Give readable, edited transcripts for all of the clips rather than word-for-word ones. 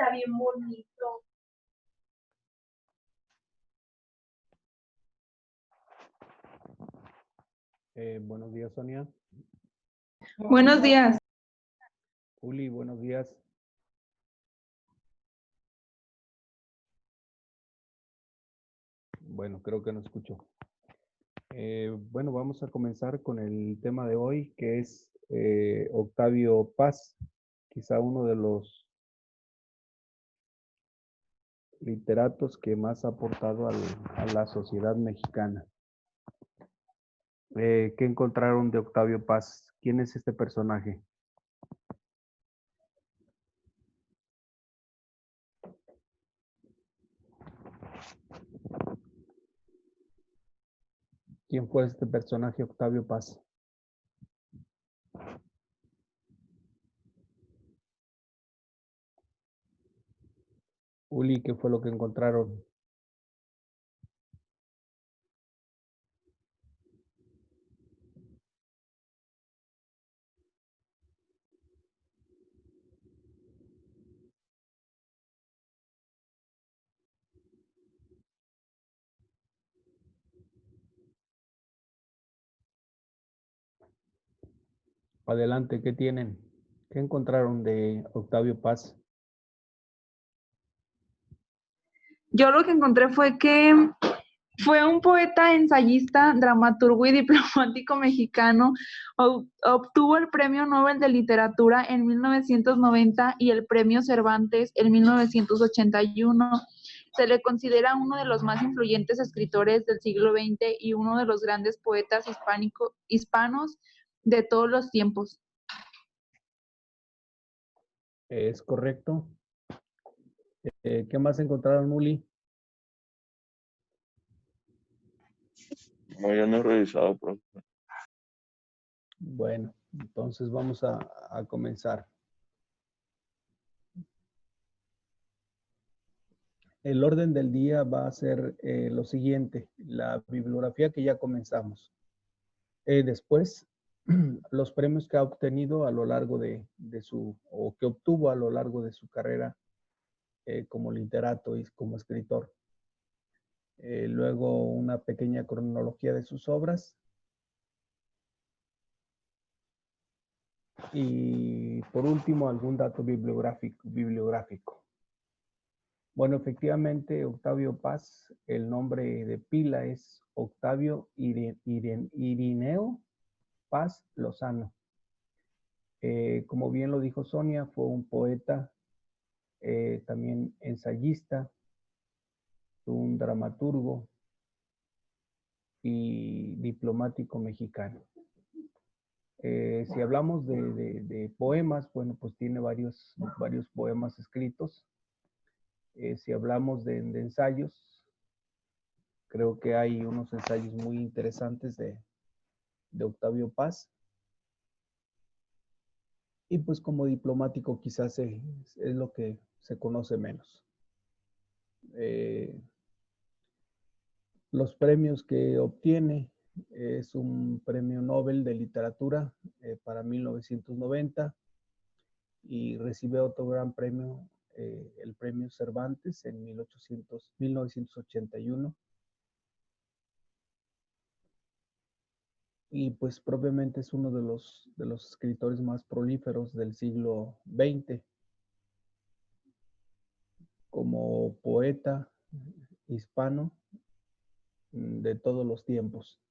está bien bonito. Buenos días, Sonia. Buenos días. Uli, buenos días. Bueno, creo que no escucho. Bueno, vamos a comenzar con el tema de hoy, que es Octavio Paz, quizá uno de los literatos que más ha aportado a la sociedad mexicana. ¿Qué encontraron de Octavio Paz? ¿Quién es este personaje? ¿Quién fue este personaje, Octavio Paz? Uli, ¿qué fue lo que encontraron? Adelante, ¿qué tienen? ¿Qué encontraron de Octavio Paz? Yo lo que encontré fue que fue un poeta, ensayista, dramaturgo y diplomático mexicano. Obtuvo el Premio Nobel de Literatura en 1990 y el Premio Cervantes en 1981. Se le considera uno de los más influyentes escritores del siglo XX y uno de los grandes poetas hispanos de todos los tiempos. ¿Es correcto? ¿Qué más encontraron, Uli? No, yo no he revisado, profe. Bueno, entonces vamos a comenzar. El orden del día va a ser lo siguiente, la bibliografía que ya comenzamos. Después, los premios que ha obtenido a lo largo de su, o que obtuvo a lo largo de su carrera como literato y como escritor. Luego, una pequeña cronología de sus obras. Y por último, algún dato bibliográfico. Bueno, efectivamente, Octavio Paz, el nombre de pila es Octavio Irineo Paz Lozano. Como bien lo dijo Sonia, fue un poeta, también ensayista, un dramaturgo y diplomático mexicano. Si hablamos de poemas, bueno, pues tiene varios poemas escritos. Si hablamos de ensayos, creo que hay unos ensayos muy interesantes de Octavio Paz. Y pues como diplomático quizás es lo que se conoce menos. Los premios que obtiene es un premio Nobel de Literatura para 1990 y recibe otro gran premio, el premio Cervantes en 1981. Y pues propiamente es uno de los escritores más prolíferos del siglo XX. Como poeta hispano de todos los tiempos.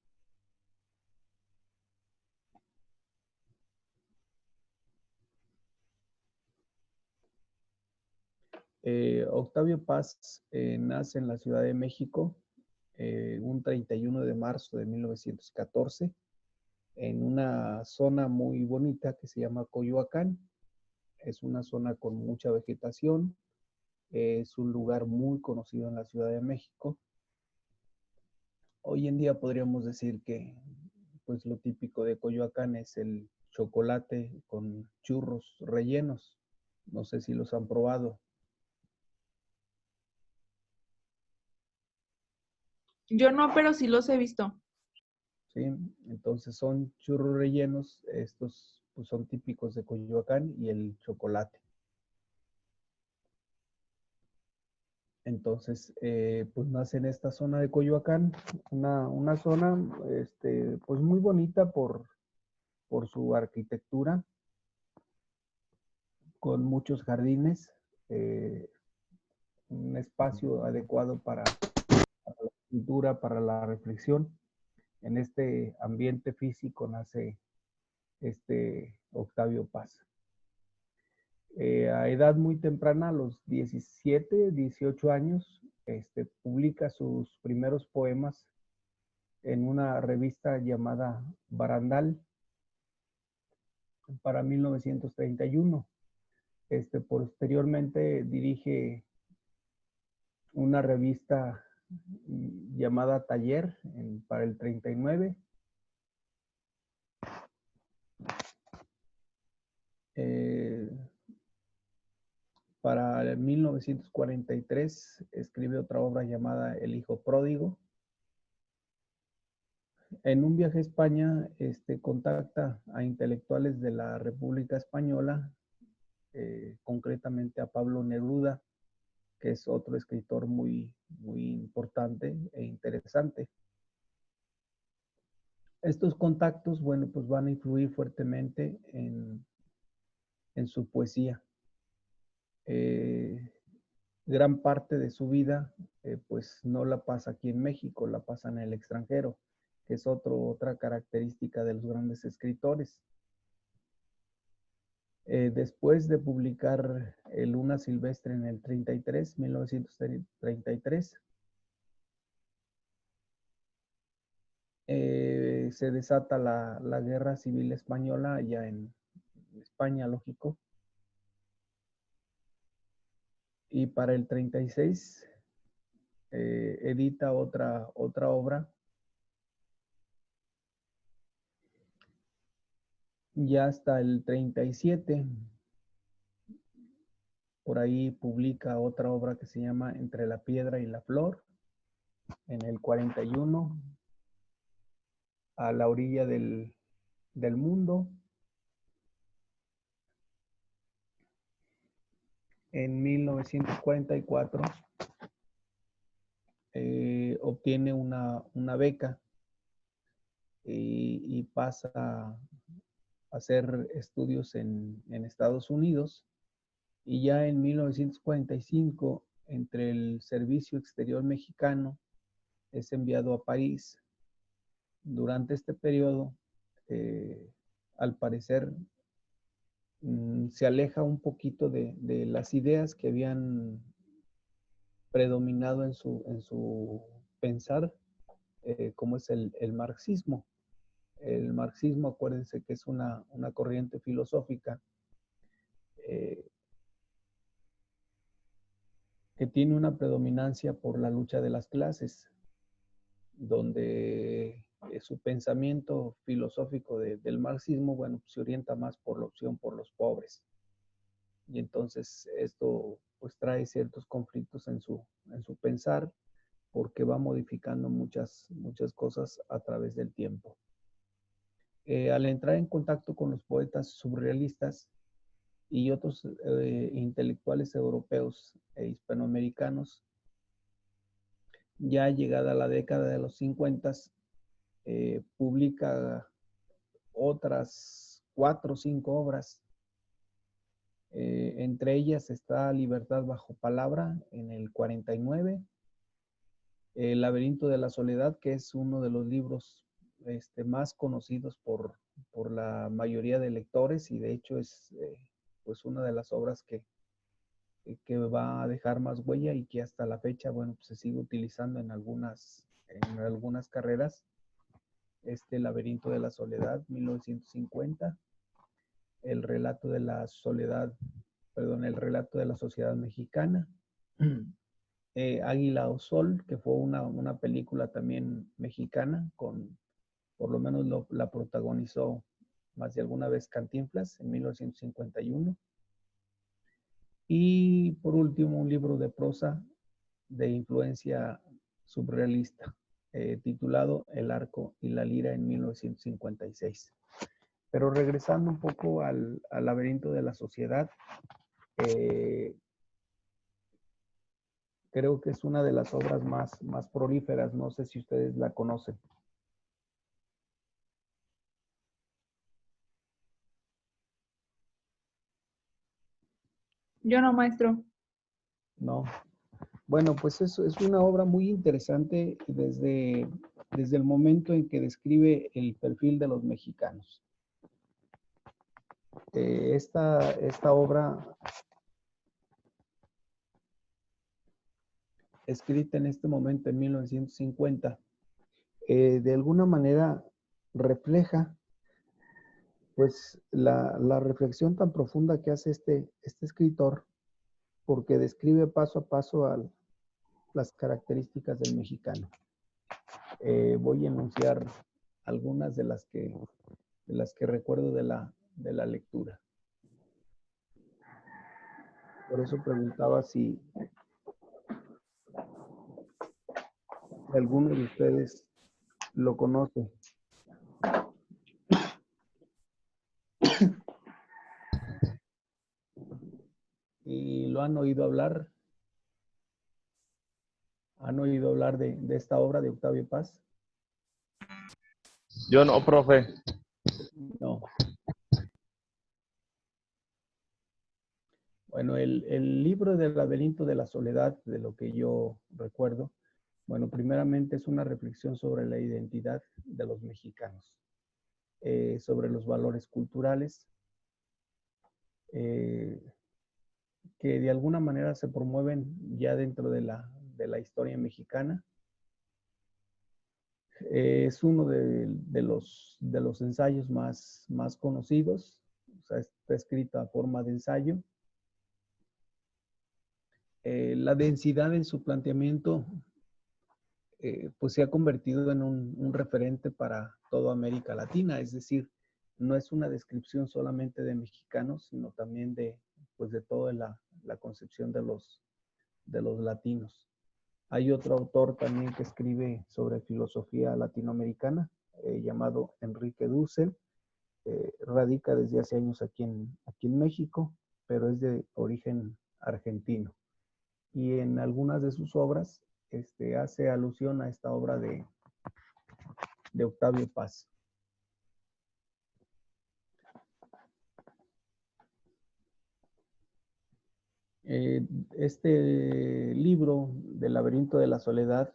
Octavio Paz nace en la Ciudad de México un 31 de marzo de 1914 en una zona muy bonita que se llama Coyoacán. Es una zona con mucha vegetación, es un lugar muy conocido en la Ciudad de México. Hoy en día podríamos decir que pues lo típico de Coyoacán es el chocolate con churros rellenos. No sé si los han probado. Yo no, pero sí los he visto. ¿Sí? Entonces son churros rellenos, estos pues son típicos de Coyoacán y el chocolate. Entonces, pues nace en esta zona de Coyoacán, una zona pues muy bonita por su arquitectura, con muchos jardines, un espacio adecuado para la cultura, para la reflexión. En este ambiente físico nace Octavio Paz. A edad muy temprana, a los 17, 18 años, publica sus primeros poemas en una revista llamada Barandal para 1931. Posteriormente dirige una revista llamada Taller para el 39. Para el 1943 escribe otra obra llamada El Hijo Pródigo. En un viaje a España, contacta a intelectuales de la República Española, concretamente a Pablo Neruda, que es otro escritor muy, muy importante e interesante. Estos contactos, bueno, pues van a influir fuertemente en su poesía. Gran parte de su vida, pues no la pasa aquí en México, la pasa en el extranjero, que es otra característica de los grandes escritores. Después de publicar Luna Silvestre en el 1933, se desata la Guerra Civil Española allá en España, lógico. Y para el 36 edita otra obra. Ya hasta el 37, por ahí publica otra obra que se llama Entre la Piedra y la Flor. En el 41, A la orilla del mundo. En 1944 obtiene una beca y pasa a hacer estudios en Estados Unidos. Y ya en 1945, entre el Servicio Exterior Mexicano, es enviado a París. Durante este periodo, al parecer, se aleja un poquito de las ideas que habían predominado en su pensar, como es el marxismo. El marxismo, acuérdense que es una corriente filosófica que tiene una predominancia por la lucha de las clases, donde su pensamiento filosófico del marxismo, bueno, se orienta más por la opción por los pobres. Y entonces esto pues trae ciertos conflictos en su pensar, porque va modificando muchas cosas a través del tiempo. Al entrar en contacto con los poetas surrealistas y otros intelectuales europeos e hispanoamericanos, ya llegada la década de los 50, publica otras 4 o 5 obras. Entre ellas está Libertad bajo palabra en el 49, El laberinto de la soledad, que es uno de los libros más conocidos por la mayoría de lectores, y de hecho es pues una de las obras que va a dejar más huella y que hasta la fecha, bueno, pues se sigue utilizando en algunas carreras. Laberinto de la soledad, 1950. El relato de la soledad, perdón, el relato de la sociedad mexicana. Águila o Sol, que fue una película también mexicana, por lo menos la protagonizó más de alguna vez Cantinflas en 1951. Y por último, un libro de prosa de influencia surrealista, titulado El arco y la lira, en 1956. Pero regresando un poco al laberinto de la sociedad, Creo que es una de las obras más prolíferas. No sé si ustedes la conocen. Yo no, maestro. No. Bueno, pues es una obra muy interesante desde el momento en que describe el perfil de los mexicanos. Esta obra, escrita en este momento, en 1950, de alguna manera refleja pues la reflexión tan profunda que hace este escritor, porque describe paso a paso las características del mexicano. Voy a enunciar algunas de las que recuerdo de la lectura. Por eso preguntaba si alguno de ustedes lo conoce. ¿Y lo han oído hablar? ¿Han oído hablar de esta obra de Octavio Paz? Yo no, profe. No. Bueno, el libro del laberinto de la soledad, de lo que yo recuerdo, bueno, primeramente es una reflexión sobre la identidad de los mexicanos, sobre los valores culturales, que de alguna manera se promueven ya dentro de la historia mexicana. Es uno de los ensayos más conocidos, o sea, está escrito a forma de ensayo. La densidad en su planteamiento pues se ha convertido en un referente para toda América Latina, es decir, no es una descripción solamente de mexicanos, sino también pues de toda la concepción de los latinos. Hay otro autor también que escribe sobre filosofía latinoamericana, llamado Enrique Dussel, radica desde hace años aquí en México, pero es de origen argentino. Y en algunas de sus obras hace alusión a esta obra de Octavio Paz. Este libro del laberinto de la soledad,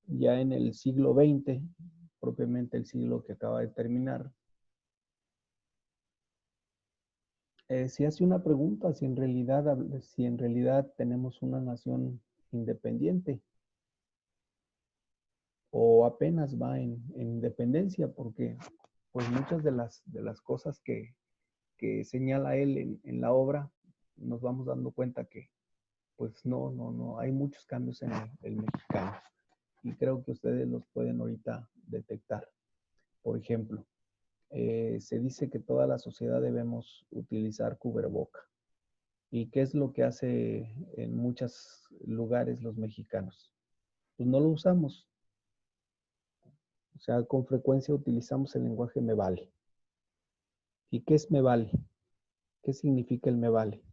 ya en el siglo XX, propiamente el siglo que acaba de terminar, se hace una pregunta si en realidad tenemos una nación independiente o apenas va en independencia, porque pues muchas de las cosas que señala él en la obra, nos vamos dando cuenta que pues no, hay muchos cambios en el mexicano, y creo que ustedes los pueden ahorita detectar. Por ejemplo, se dice que toda la sociedad debemos utilizar cubreboca. ¿Y qué es lo que hace en muchos lugares los mexicanos? Pues no lo usamos. O sea, con frecuencia utilizamos el lenguaje me vale. ¿Y qué es me vale? ¿Qué significa el me vale?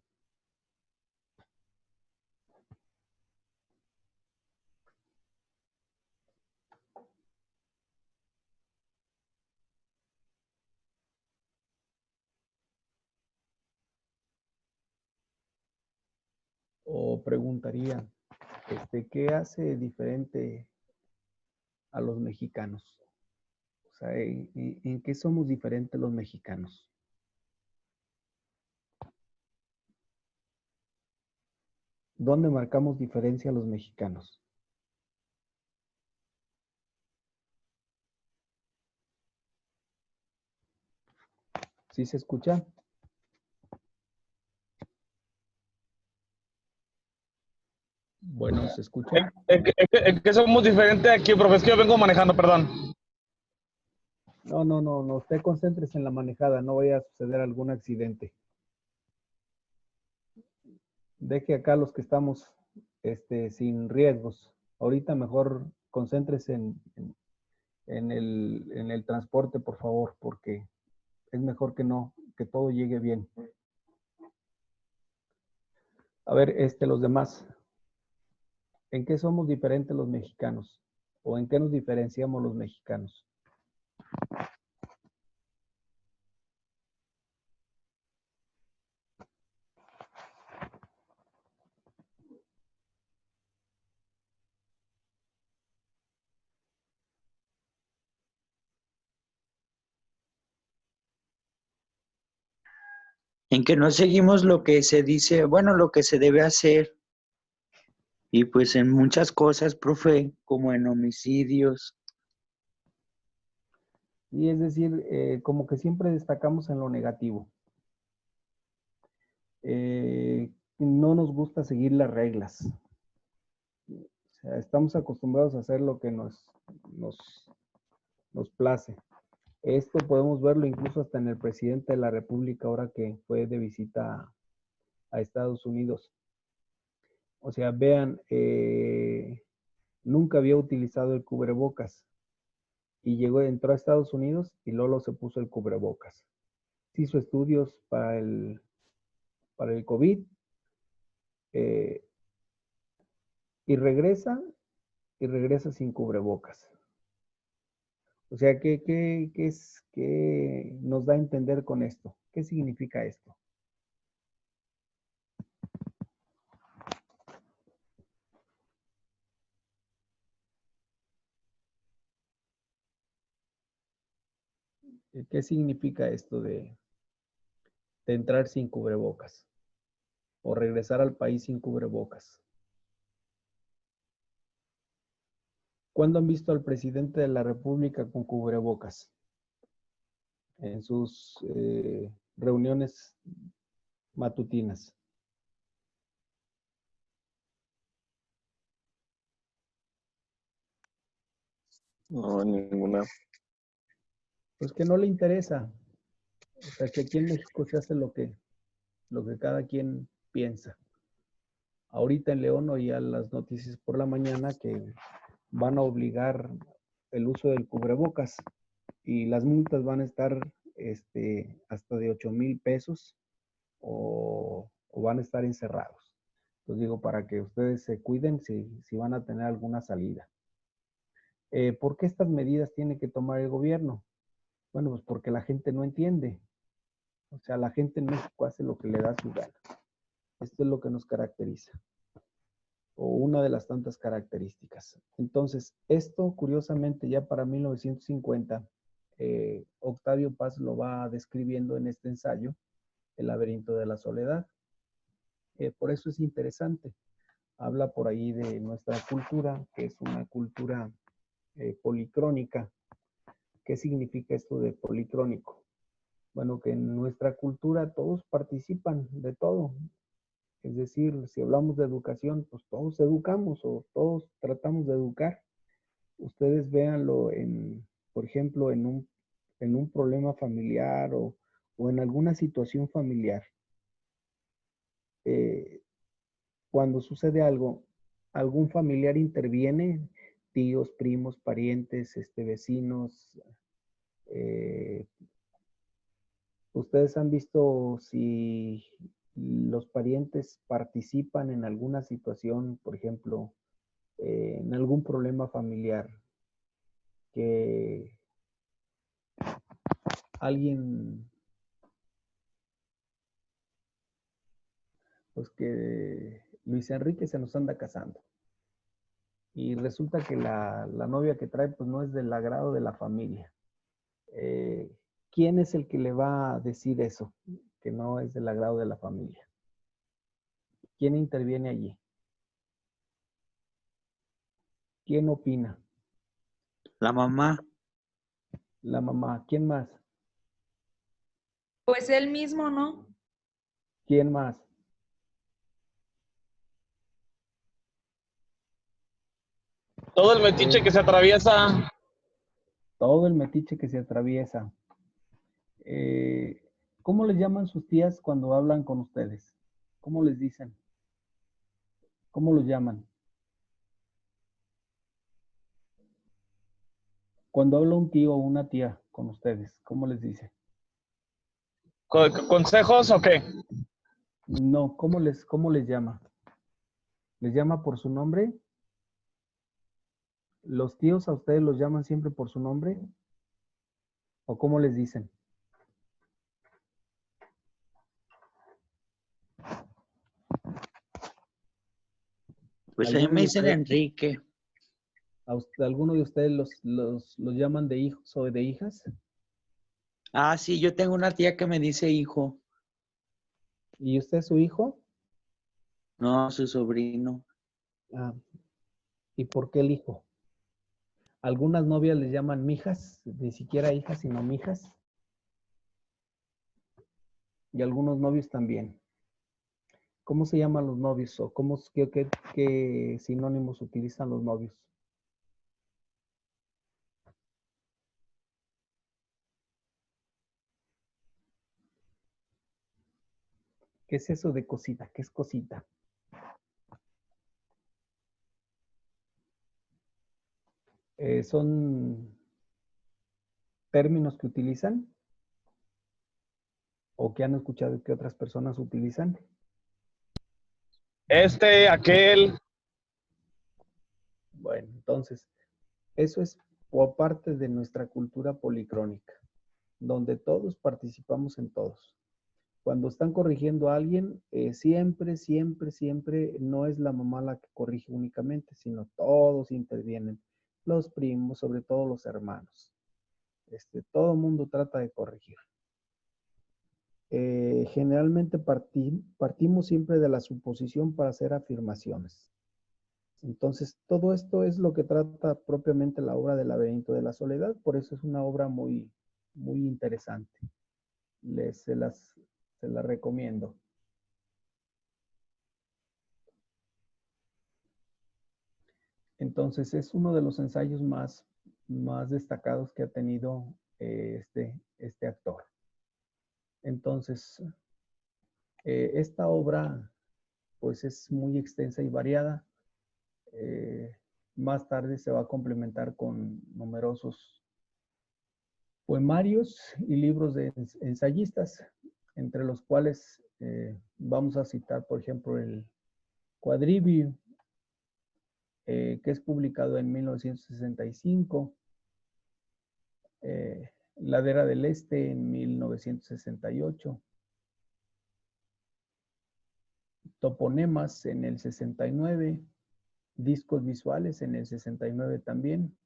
O preguntaría, ¿qué hace diferente a los mexicanos? O sea, ¿en qué somos diferentes los mexicanos? ¿Dónde marcamos diferencia a los mexicanos? ¿Sí se escucha? Bueno, ¿se escucha? Es que somos diferentes aquí, profe. Es que yo vengo manejando, perdón. No. Usted concéntrese en la manejada, no vaya a suceder algún accidente. Deje acá los que estamos sin riesgos. Ahorita mejor concéntrese en el transporte, por favor, porque es mejor que todo llegue bien. A ver, los demás, ¿En qué somos diferentes los mexicanos? ¿O en qué nos diferenciamos los mexicanos? En que no seguimos lo que se dice, bueno, lo que se debe hacer. Y pues en muchas cosas, profe, como en homicidios. Y es decir, como que siempre destacamos en lo negativo. No nos gusta seguir las reglas. O sea, estamos acostumbrados a hacer lo que nos place. Esto podemos verlo incluso hasta en el presidente de la República ahora que fue de visita a Estados Unidos. O sea, vean, nunca había utilizado el cubrebocas y entró a Estados Unidos y Lolo se puso el cubrebocas. Hizo estudios para el COVID y regresa sin cubrebocas. O sea, ¿qué nos da a entender con esto? ¿Qué significa esto? ¿Qué significa esto de entrar sin cubrebocas? O regresar al país sin cubrebocas. ¿Cuándo han visto al presidente de la República con cubrebocas? En sus reuniones matutinas. No, ninguna. Pues que no le interesa. O sea, que aquí en México se hace lo que cada quien piensa. Ahorita en León oía las noticias por la mañana que van a obligar el uso del cubrebocas y las multas van a estar hasta de 8,000 pesos o van a estar encerrados. Entonces digo, para que ustedes se cuiden si van a tener alguna salida. ¿Por qué estas medidas tiene que tomar el gobierno? Bueno, pues porque la gente no entiende. O sea, la gente en México hace lo que le da su gana. Esto es lo que nos caracteriza. O una de las tantas características. Entonces, esto curiosamente ya para 1950, Octavio Paz lo va describiendo en este ensayo, El laberinto de la soledad. Por eso es interesante. Habla por ahí de nuestra cultura, que es una cultura policrónica. ¿Qué significa esto de policrónico? Bueno, que en nuestra cultura todos participan de todo. Es decir, si hablamos de educación, pues todos educamos o todos tratamos de educar. Ustedes véanlo por ejemplo, en un problema familiar o en alguna situación familiar. Cuando sucede algo, algún familiar interviene, tíos, primos, parientes, vecinos. ¿Ustedes han visto si los parientes participan en alguna situación, por ejemplo, en algún problema familiar, que alguien, pues que Luis Enrique se nos anda casando y resulta que la novia que trae pues no es del agrado de la familia? ¿Quién es el que le va a decir eso, que no es del agrado de la familia? ¿Quién interviene allí? ¿Quién opina? La mamá. La mamá. ¿Quién más? Pues él mismo, ¿no? ¿Quién más? Todo el metiche que se atraviesa. Todo el metiche que se atraviesa. ¿Cómo les llaman sus tías cuando hablan con ustedes? ¿Cómo les dicen? ¿Cómo los llaman? Cuando habla un tío o una tía con ustedes, ¿cómo les dice? ¿Consejos o qué? No, ¿cómo les llama? ¿Les llama por su nombre? ¿Los tíos a ustedes los llaman siempre por su nombre? ¿O cómo les dicen? Pues a mí me dicen Enrique. ¿Alguno de ustedes los llaman de hijos o de hijas? Ah, sí, yo tengo una tía que me dice hijo. ¿Y usted es su hijo? No, su sobrino. Ah, ¿y por qué el hijo? Algunas novias les llaman mijas, ni siquiera hijas, sino mijas. Y algunos novios también. ¿Cómo se llaman los novios? ¿O qué sinónimos utilizan los novios? ¿Qué es eso de cosita? ¿Qué es cosita? ¿Son términos que utilizan o que han escuchado que otras personas utilizan? Aquel. Bueno, entonces, eso es por parte de nuestra cultura policrónica, donde todos participamos en todos. Cuando están corrigiendo a alguien, siempre, siempre, siempre no es la mamá la que corrige únicamente, sino todos intervienen, los primos, sobre todo los hermanos. Todo el mundo trata de corregir. Generalmente partimos siempre de la suposición para hacer afirmaciones. Entonces, todo esto es lo que trata propiamente la obra del Laberinto de la Soledad, por eso es una obra muy, muy interesante. Se las recomiendo. Entonces, es uno de los ensayos más destacados que ha tenido este actor. Entonces, esta obra pues es muy extensa y variada. Más tarde se va a complementar con numerosos poemarios y libros de ensayistas, entre los cuales vamos a citar, por ejemplo, el Quadrivio, que es publicado en 1965, Ladera del Este en 1968, Toponemas en el 69, Discos Visuales en el 69 también,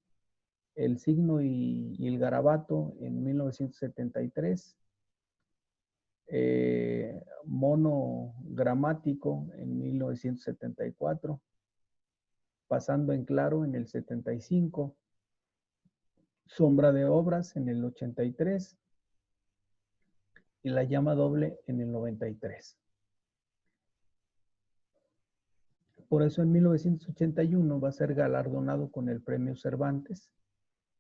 El Signo y el Garabato en 1973, Mono Gramático en 1974, Pasando en Claro en el 75, Sombra de Obras en el 83 y La Llama Doble en el 93. Por eso en 1981 va a ser galardonado con el Premio Cervantes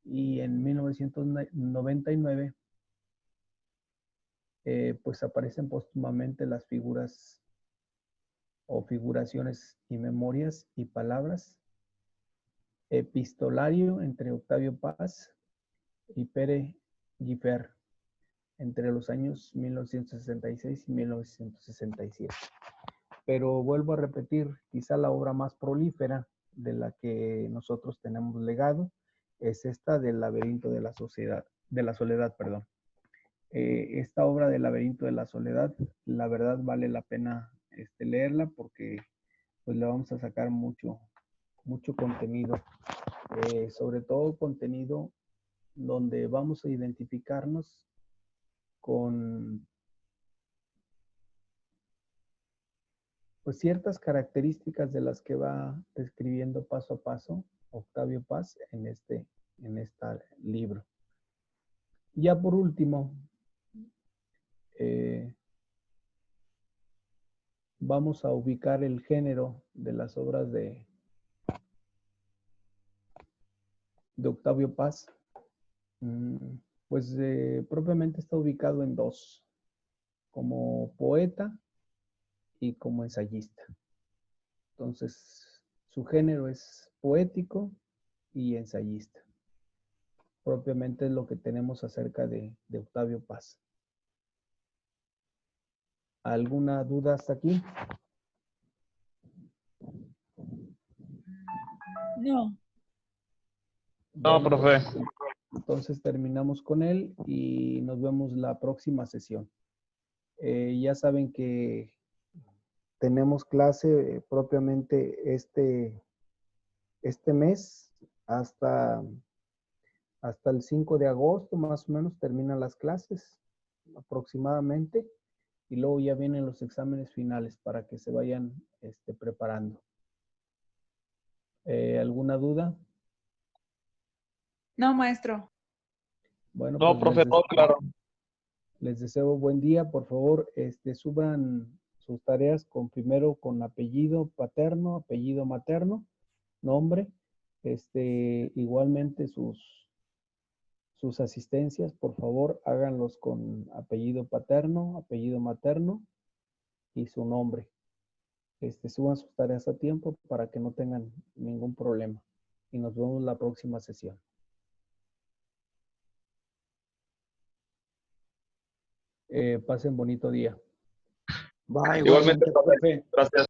y en 1999 pues aparecen póstumamente las figuras o figuraciones y memorias y palabras, Epistolario entre Octavio Paz y Pere Giffert entre los años 1966 y 1967. Pero vuelvo a repetir, quizá la obra más prolífera de la que nosotros tenemos legado es esta del Laberinto de la Soledad, perdón. Esta obra del Laberinto de la Soledad, la verdad vale la pena leerla porque pues le vamos a sacar mucho contenido, sobre todo contenido donde vamos a identificarnos con pues ciertas características de las que va describiendo paso a paso Octavio Paz en este libro. Ya por último, vamos a ubicar el género de las obras de Octavio Paz. Pues propiamente está ubicado en dos, como poeta y como ensayista. Entonces, su género es poético y ensayista. Propiamente es lo que tenemos acerca de Octavio Paz. ¿Alguna duda hasta aquí? No. No, Bueno, profe. entonces terminamos con él y nos vemos la próxima sesión. Ya saben que tenemos clase propiamente este mes hasta el 5 de agosto, más o menos, terminan las clases aproximadamente. Y luego ya vienen los exámenes finales para que se vayan preparando. ¿Alguna duda? No, maestro. Bueno, No, pues profe, todo claro. les deseo buen día. Por favor, suban sus tareas primero con apellido paterno, apellido materno, nombre. Igualmente sus asistencias, por favor, háganlos con apellido paterno, apellido materno y su nombre. Suban sus tareas a tiempo para que no tengan ningún problema. Y nos vemos la próxima sesión. Pasen bonito día. Va, Igualmente, igualmente, profe. gracias.